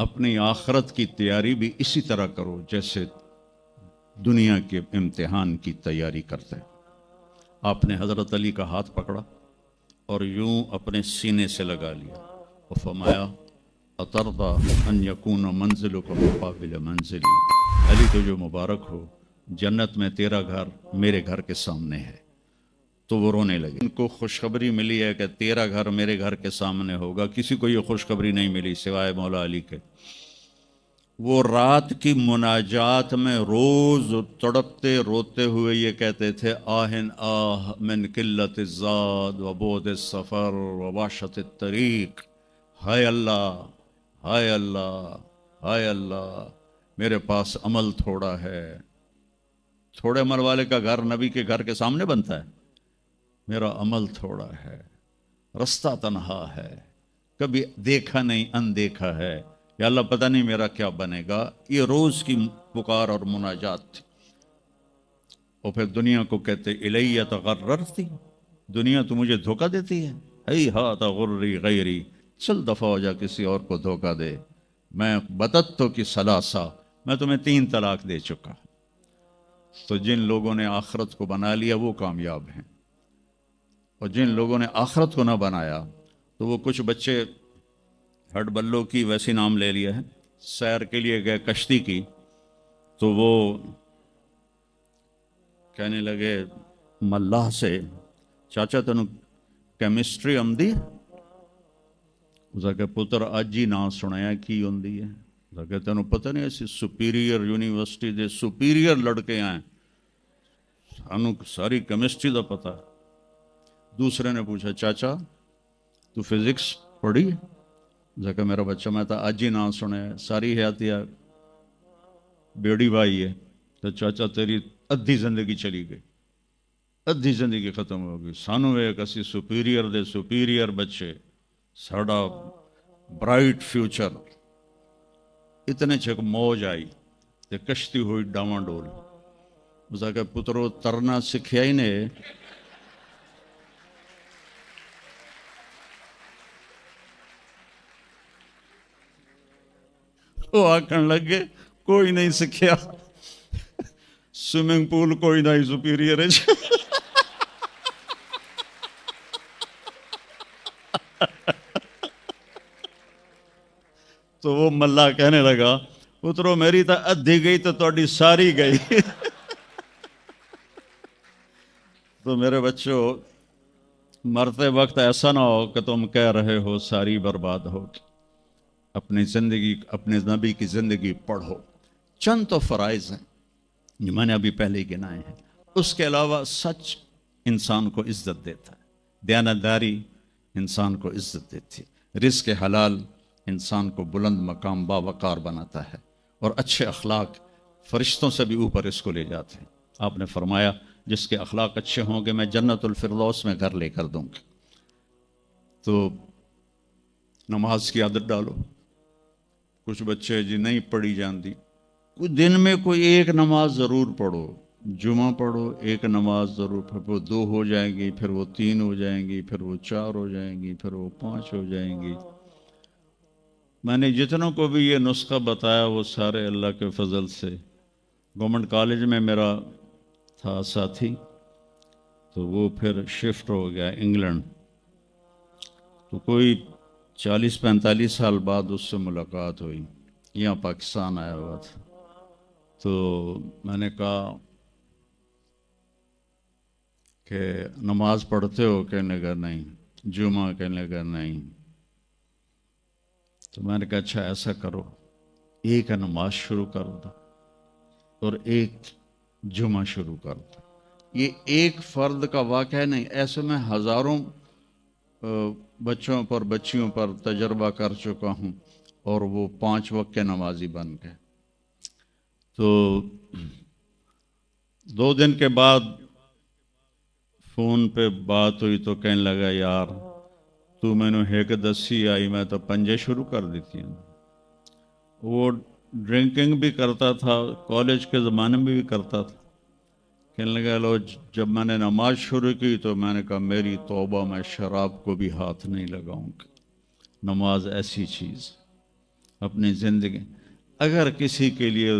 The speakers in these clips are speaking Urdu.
اپنی آخرت کی تیاری بھی اسی طرح کرو جیسے دنیا کے امتحان کی تیاری کرتے ہیں۔ آپ نے حضرت علی کا ہاتھ پکڑا اور یوں اپنے سینے سے لگا لیا اور فرمایا اترضى ان یکون منزلک مقابل منزلی، علی تجھے مبارک ہو، جنت میں تیرا گھر میرے گھر کے سامنے ہے۔ تو وہ رونے لگے۔ ان کو خوشخبری ملی ہے کہ تیرا گھر میرے گھر کے سامنے ہوگا، کسی کو یہ خوشخبری نہیں ملی سوائے مولا علی کے۔ وہ رات کی مناجات میں روز تڑپتے روتے ہوئے یہ کہتے تھے آہن آہ من قلت الزاد و بعد السفر و وحشت الطریق، ہائے اللہ، ہائے اللہ، ہائے اللہ، میرے پاس عمل تھوڑا ہے۔ تھوڑے عمل والے کا گھر نبی کے گھر کے سامنے بنتا ہے؟ میرا عمل تھوڑا ہے، رستہ تنہا ہے، کبھی دیکھا نہیں اندیکھا ہے، یا اللہ پتہ نہیں میرا کیا بنے گا۔ یہ روز کی پکار اور مناجات تھی۔ اور پھر دنیا کو کہتے الیہ تغررتی، دنیا تو مجھے دھوکہ دیتی ہے، ہی ہاتھ غری غیری، چل دفعہ ہو جا کسی اور کو دھوکہ دے، میں بدتو کی ثلاثہ، میں تمہیں 3 طلاق دے چکا۔ تو جن لوگوں نے آخرت کو بنا لیا وہ کامیاب ہیں، اور جن لوگوں نے آخرت کو نہ بنایا تو وہ کچھ بچے ہڈ بلوں کی ویسی نام لے لیا ہے، سیر کے لیے گئے کشتی کی، تو وہ کہنے لگے ملاح سے چاچا تینوں کیمسٹری آمدی؟ اس کہ پتر اج ہی نہ سنایا کی ہوندی ہے؟ اس کہ تینوں پتہ نہیں ایسی سپیریئر یونیورسٹی دے سپیریئر لڑکے آئیں، سانوں ساری کیمسٹری دا پتہ۔ دوسرے نے پوچھا چاچا تو فزکس پڑھی؟ کہ میرا بچہ میں تو اج ہی نہ سنیا، ساری حیاتیہ بیڑی بائی ہے۔ تو چاچا تیری ادھی زندگی چلی گئی، ادھی زندگی ختم ہو گئی، سانو ایک اسی سپیریئر دے سپیریئر بچے، ساڑا برائٹ فیوچر۔ اتنے چھک موج آئی تے کشتی ہوئی ڈاواں ڈول۔ اس کہ پترو ترنا سکھیا ہی نے، وہ آکھن لگے کوئی نہیں سکھیا، سوئمنگ پول کوئی نہیں سپیریئر ہے۔ تو وہ ملا کہنے لگا پترو میری تو ادھی گئی تو تہاڈی ساری گئی۔ تو میرے بچوں مرتے وقت ایسا نہ ہو کہ تم کہہ رہے ہو ساری برباد ہو، اپنی زندگی اپنے نبی کی زندگی پڑھو۔ چند تو فرائض ہیں جو میں نے ابھی پہلے ہی گنائے ہیں، اس کے علاوہ سچ انسان کو عزت دیتا ہے، دیانتداری انسان کو عزت دیتی ہے، رزق حلال انسان کو بلند مقام باوقار بناتا ہے، اور اچھے اخلاق فرشتوں سے بھی اوپر اس کو لے جاتے ہیں۔ آپ نے فرمایا جس کے اخلاق اچھے ہوں گے میں جنت الفردوس میں گھر لے کر دوں گا۔ تو نماز کی عادت ڈالو۔ کچھ بچے جی نہیں پڑھی جاندی، کوئی دن میں کوئی ایک نماز ضرور پڑھو، جمعہ پڑھو، ایک نماز ضرور پڑھو، 2 ہو جائیں گی، پھر وہ 3 ہو جائیں گی، پھر وہ 4 ہو جائیں گی، پھر وہ 5 ہو جائیں گی۔ میں نے جتنوں کو بھی یہ نسخہ بتایا وہ سارے اللہ کے فضل سے، گورنمنٹ کالج میں میرا تھا ساتھی، تو وہ پھر شفٹ ہو گیا انگلینڈ، تو کوئی 40-45 سال بعد اس سے ملاقات ہوئی، یہاں پاکستان آیا ہوا تھا۔ تو میں نے کہا کہ نماز پڑھتے ہو؟ کہنے لگا نہیں۔ جمعہ؟ کہنے لگا نہیں۔ تو میں نے کہا اچھا ایسا کرو، ایک نماز شروع کر دو اور ایک جمعہ شروع کر دو۔ یہ ایک فرد کا واقعہ نہیں، ایسے میں ہزاروں بچوں پر بچیوں پر تجربہ کر چکا ہوں، اور وہ 5 وقت کے نمازی بن گئے۔ تو 2 دن کے بعد فون پہ بات ہوئی تو کہنے لگا یار تو میں نے ایک دسی آئی میں تو 5 شروع کر دیتی ہیں۔ وہ ڈرنکنگ بھی کرتا تھا، کالج کے زمانے میں بھی کرتا تھا۔ کہنے لگا لو جب میں نے نماز شروع کی تو میں نے کہا میری توبہ، میں شراب کو بھی ہاتھ نہیں لگاؤں گا، نماز ایسی چیز۔ اپنی زندگی اگر کسی کے لیے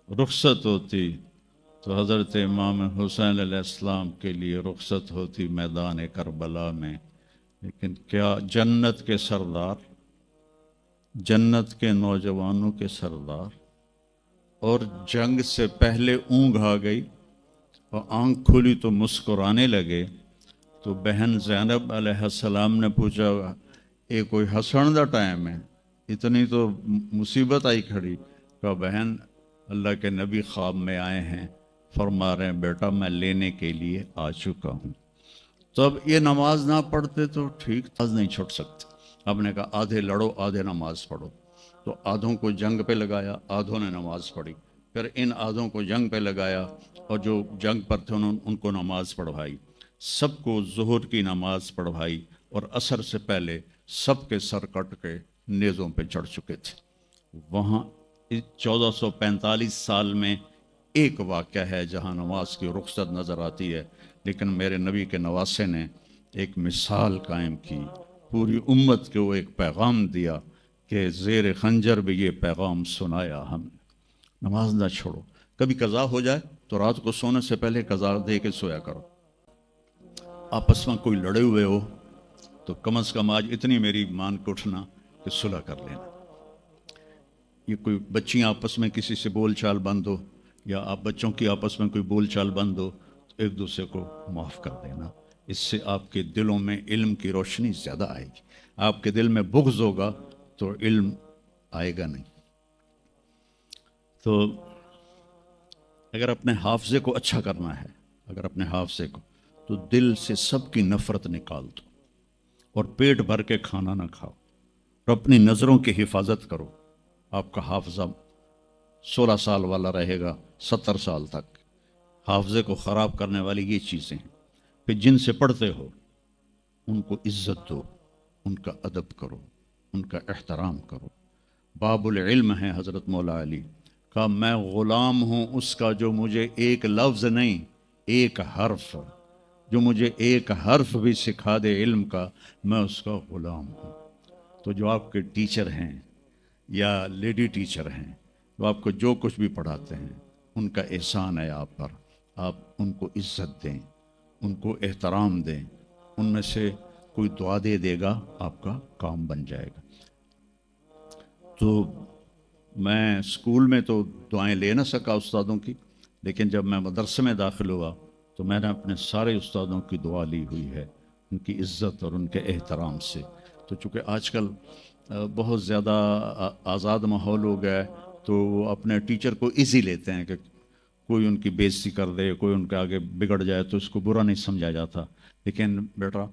رخصت ہوتی تو حضرت امام حسین علیہ السلام کے لیے رخصت ہوتی میدان کربلا میں، لیکن کیا جنت کے سردار، جنت کے نوجوانوں کے سردار، اور جنگ سے پہلے اونگ آ گئی اور آنکھ کھلی تو مسکرانے لگے، تو بہن زینب علیہ السلام نے پوچھا یہ کوئی ہسن دا ٹائم ہے، اتنی تو مصیبت آئی کھڑی؟ کہا بہن اللہ کے نبی خواب میں آئے ہیں، فرما رہے ہیں بیٹا میں لینے کے لیے آ چکا ہوں۔ تو اب یہ نماز نہ پڑھتے تو ٹھیک، نماز نہیں چھوڑ سکتے۔ آپ نے کہا آدھے لڑو آدھے نماز پڑھو، تو آدھوں کو جنگ پہ لگایا، آدھوں نے نماز پڑھی، پھر ان آدھوں کو جنگ پہ لگایا اور جو جنگ پر تھے ان کو نماز پڑھوائی، سب کو ظہر کی نماز پڑھوائی، اور عصر سے پہلے سب کے سر کٹ کے نیزوں پہ چڑھ چکے تھے۔ وہاں 1445 سال میں ایک واقعہ ہے جہاں نماز کی رخصت نظر آتی ہے، لیکن میرے نبی کے نواسے نے ایک مثال قائم کی، پوری امت کو ایک پیغام دیا کہ زیر خنجر بھی یہ پیغام سنایا ہم نے، نماز نہ چھوڑو۔ کبھی قضا ہو جائے تو رات کو سونے سے پہلے قضا دے کے سویا کرو۔ آپس میں کوئی لڑے ہوئے ہو تو کم از کم آج اتنی میری مان کے اٹھنا کہ صلح کر لینا۔ یہ کوئی بچیاں آپس میں کسی سے بول چال بند ہو، یا آپ بچوں کی آپس میں کوئی بول چال بند ہو، تو ایک دوسرے کو معاف کر دینا، اس سے آپ کے دلوں میں علم کی روشنی زیادہ آئے گی۔ آپ کے دل میں بغض ہوگا تو علم آئے گا نہیں۔ تو اگر اپنے حافظے کو اچھا کرنا ہے، اگر اپنے حافظے کو، تو دل سے سب کی نفرت نکال دو، اور پیٹ بھر کے کھانا نہ کھاؤ، اور اپنی نظروں کی حفاظت کرو۔ آپ کا حافظہ 16 سال والا رہے گا 70 سال تک۔ حافظے کو خراب کرنے والی یہ چیزیں ہیں۔ پھر جن سے پڑھتے ہو ان کو عزت دو، ان کا ادب کرو، ان کا احترام کرو۔ باب العلم ہے حضرت مولا علی، کہا میں غلام ہوں اس کا جو مجھے ایک لفظ نہیں، ایک حرف، جو مجھے ایک حرف بھی سکھا دے علم کا، میں اس کا غلام ہوں۔ تو جو آپ کے ٹیچر ہیں یا لیڈی ٹیچر ہیں، وہ آپ کو جو کچھ بھی پڑھاتے ہیں، ان کا احسان ہے آپ پر، آپ ان کو عزت دیں، ان کو احترام دیں، ان میں سے کوئی دعا دے دے گا آپ کا کام بن جائے گا۔ تو میں اسکول میں تو دعائیں لے نہ سکا استادوں کی، لیکن جب میں مدرسے میں داخل ہوا تو میں نے اپنے سارے استادوں کی دعا لی ہوئی ہے، ان کی عزت اور ان کے احترام سے۔ تو چونکہ آج کل بہت زیادہ آزاد ماحول ہو گیا ہے، تو وہ اپنے ٹیچر کو ایزی لیتے ہیں کہ کوئی ان کی بے عزتی کر دے، کوئی ان کے آگے بگڑ جائے تو اس کو برا نہیں سمجھا جاتا۔ لیکن بیٹا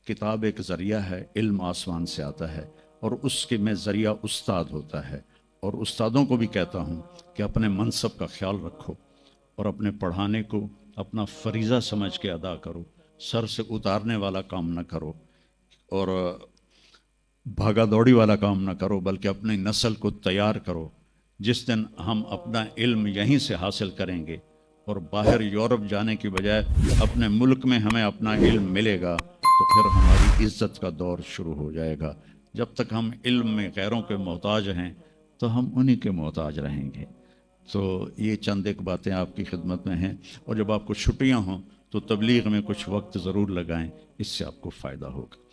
کتاب ایک ذریعہ ہے، علم آسمان سے آتا ہے، اور اس کے میں ذریعہ استاد ہوتا ہے۔ اور استادوں کو بھی کہتا ہوں کہ اپنے منصب کا خیال رکھو، اور اپنے پڑھانے کو اپنا فریضہ سمجھ کے ادا کرو، سر سے اتارنے والا کام نہ کرو، اور بھاگا دوڑی والا کام نہ کرو، بلکہ اپنی نسل کو تیار کرو۔ جس دن ہم اپنا علم یہیں سے حاصل کریں گے اور باہر یورپ جانے کی بجائے اپنے ملک میں ہمیں اپنا علم ملے گا، تو پھر ہماری عزت کا دور شروع ہو جائے گا۔ جب تک ہم علم میں غیروں کے محتاج ہیں تو ہم انہی کے محتاج رہیں گے۔ تو یہ چند ایک باتیں آپ کی خدمت میں ہیں، اور جب آپ کو چھٹیاں ہوں تو تبلیغ میں کچھ وقت ضرور لگائیں، اس سے آپ کو فائدہ ہوگا۔